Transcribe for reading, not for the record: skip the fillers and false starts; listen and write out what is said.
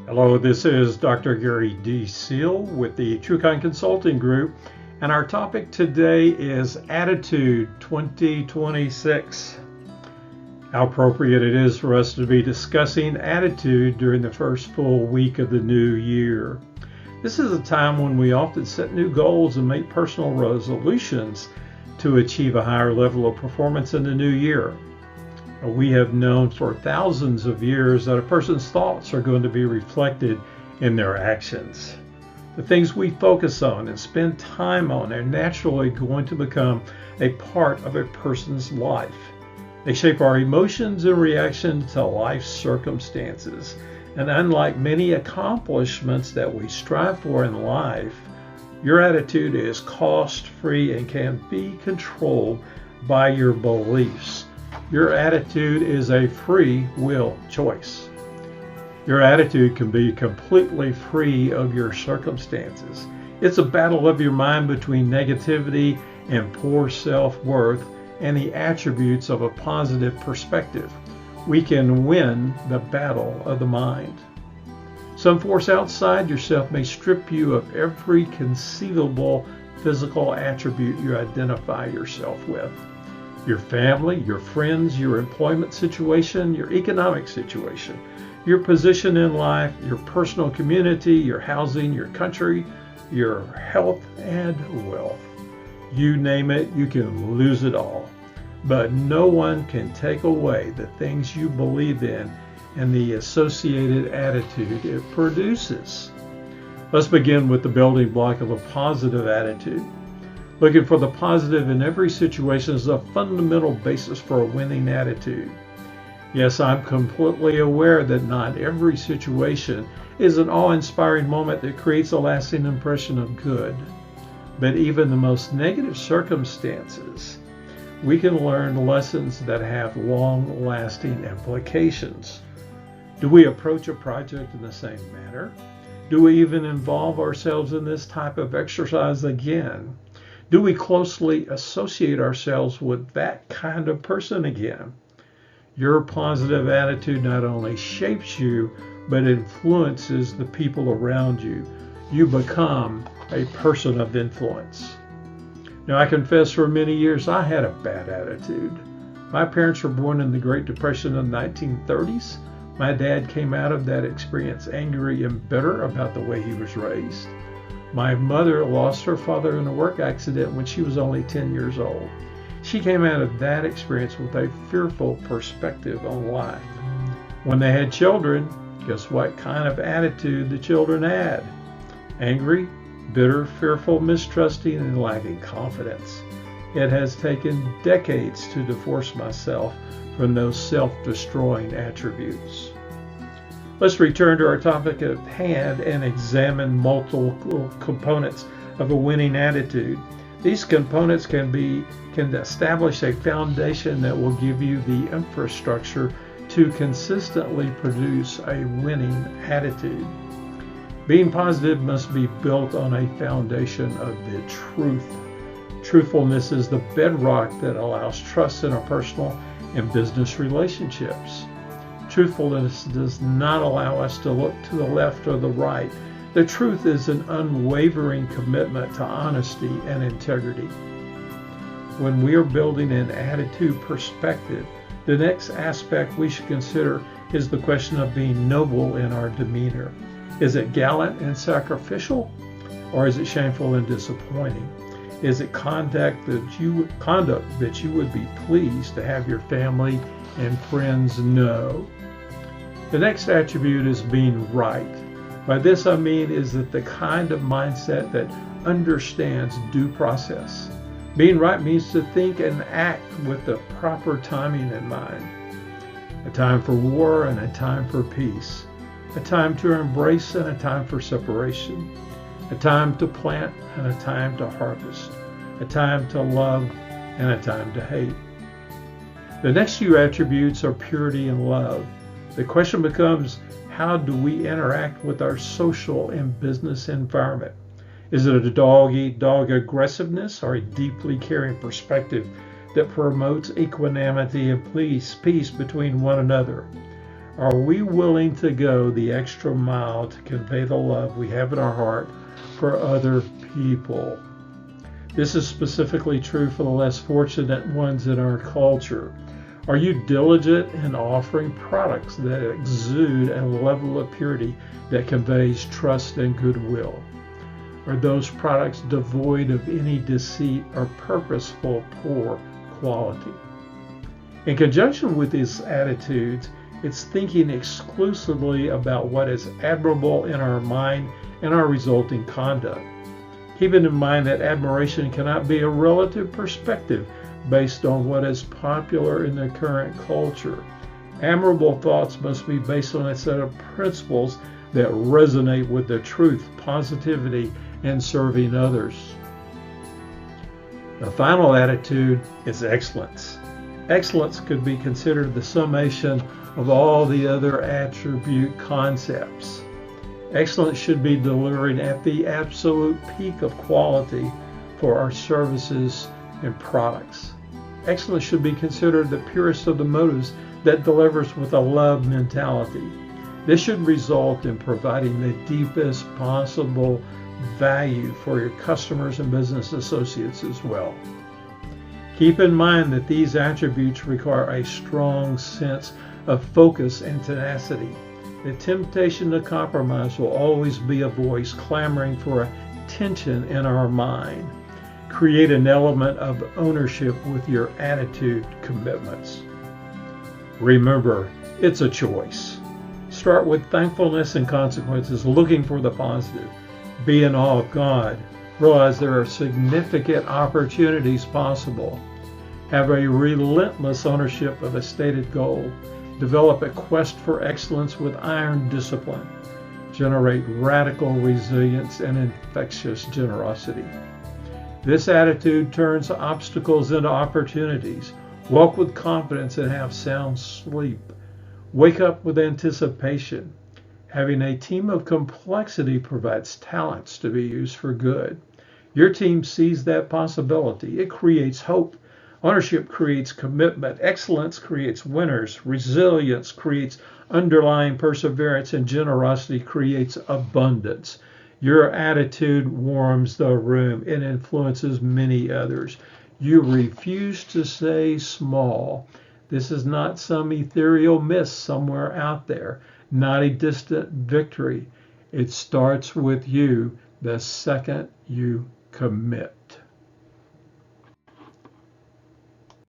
Hello, this is Dr. Gary D. Seal with the TrueKind Consulting Group, and our topic today is Attitude 2026. How appropriate it is for us to be discussing attitude during the first full week of the new year. This is a time when we often set new goals and make personal resolutions to achieve a higher level of performance in the new year. We have known for thousands of years that a person's thoughts are going to be reflected in their actions. The things we focus on and spend time on are naturally going to become a part of a person's life. They shape our emotions and reactions to life's circumstances. And unlike many accomplishments that we strive for in life, your attitude is cost-free and can be controlled by your beliefs. Your attitude is a free will choice. Your attitude can be completely free of your circumstances. It's a battle of your mind between negativity and poor self-worth and the attributes of a positive perspective. We can win the battle of the mind. Some force outside yourself may strip you of every conceivable physical attribute you identify yourself with. Your family, your friends, your employment situation, your economic situation, your position in life, your personal community, your housing, your country, your health and wealth. You name it, you can lose it all. But no one can take away the things you believe in and the associated attitude it produces. Let's begin with the building block of a positive attitude. Looking for the positive in every situation is a fundamental basis for a winning attitude. Yes, I'm completely aware that not every situation is an awe-inspiring moment that creates a lasting impression of good. But even the most negative circumstances, we can learn lessons that have long-lasting implications. Do we approach a project in the same manner? Do we even involve ourselves in this type of exercise again? Do we closely associate ourselves with that kind of person again? Your positive attitude not only shapes you, but influences the people around you. You become a person of influence. Now, I confess for many years I had a bad attitude. My parents were born in the Great Depression of the 1930s. My dad came out of that experience angry and bitter about the way he was raised. My mother lost her father in a work accident when she was only 10 years old. She came out of that experience with a fearful perspective on life. When they had children, guess what kind of attitude the children had? Angry, bitter, fearful, mistrusting, and lacking confidence. It has taken decades to divorce myself from those self-destroying attributes. Let's return to our topic at hand and examine multiple components of a winning attitude. These components can establish a foundation that will give you the infrastructure to consistently produce a winning attitude. Being positive must be built on a foundation of the truth. Truthfulness is the bedrock that allows trust in our personal and business relationships. Truthfulness does not allow us to look to the left or the right. The truth is an unwavering commitment to honesty and integrity. When we are building an attitude perspective, the next aspect we should consider is the question of being noble in our demeanor. Is it gallant and sacrificial, or is it shameful and disappointing? Is it conduct that you would be pleased to have your family and friends know? The next attribute is being right. By this I mean is that the kind of mindset that understands due process. Being right means to think and act with the proper timing in mind. A time for war and a time for peace. A time to embrace and a time for separation. A time to plant and a time to harvest. A time to love and a time to hate. The next few attributes are purity and love. The question becomes, how do we interact with our social and business environment? Is it a dog-eat-dog aggressiveness or a deeply caring perspective that promotes equanimity and peace between one another? Are we willing to go the extra mile to convey the love we have in our heart for other people? This is specifically true for the less fortunate ones in our culture. Are you diligent in offering products that exude a level of purity that conveys trust and goodwill? Are those products devoid of any deceit or purposeful poor quality? In conjunction with these attitudes, it's thinking exclusively about what is admirable in our mind and our resulting conduct. Keeping in mind that admiration cannot be a relative perspective based on what is popular in the current culture. Admirable thoughts must be based on a set of principles that resonate with the truth, positivity, and serving others. The final attitude is excellence. Excellence could be considered the summation of all the other attribute concepts. Excellence should be delivered at the absolute peak of quality for our services and products. Excellence should be considered the purest of the motives that delivers with a love mentality. This should result in providing the deepest possible value for your customers and business associates as well. Keep in mind that these attributes require a strong sense of focus and tenacity. The temptation to compromise will always be a voice clamoring for attention in our mind. Create an element of ownership with your attitude commitments. Remember, it's a choice. Start with thankfulness and consequences, looking for the positive. Be in awe of God. Realize there are significant opportunities possible. Have a relentless ownership of a stated goal. Develop a quest for excellence with iron discipline. Generate radical resilience and infectious generosity. This attitude turns obstacles into opportunities. Walk with confidence and have sound sleep. Wake up with anticipation. Having a team of complexity provides talents to be used for good. Your team sees that possibility. It creates hope. Ownership creates commitment. Excellence creates winners. Resilience creates underlying perseverance. And generosity creates abundance. Your attitude warms the room and influences many others. You refuse to stay small. This is not some ethereal mist somewhere out there, not a distant victory. It starts with you the second you commit.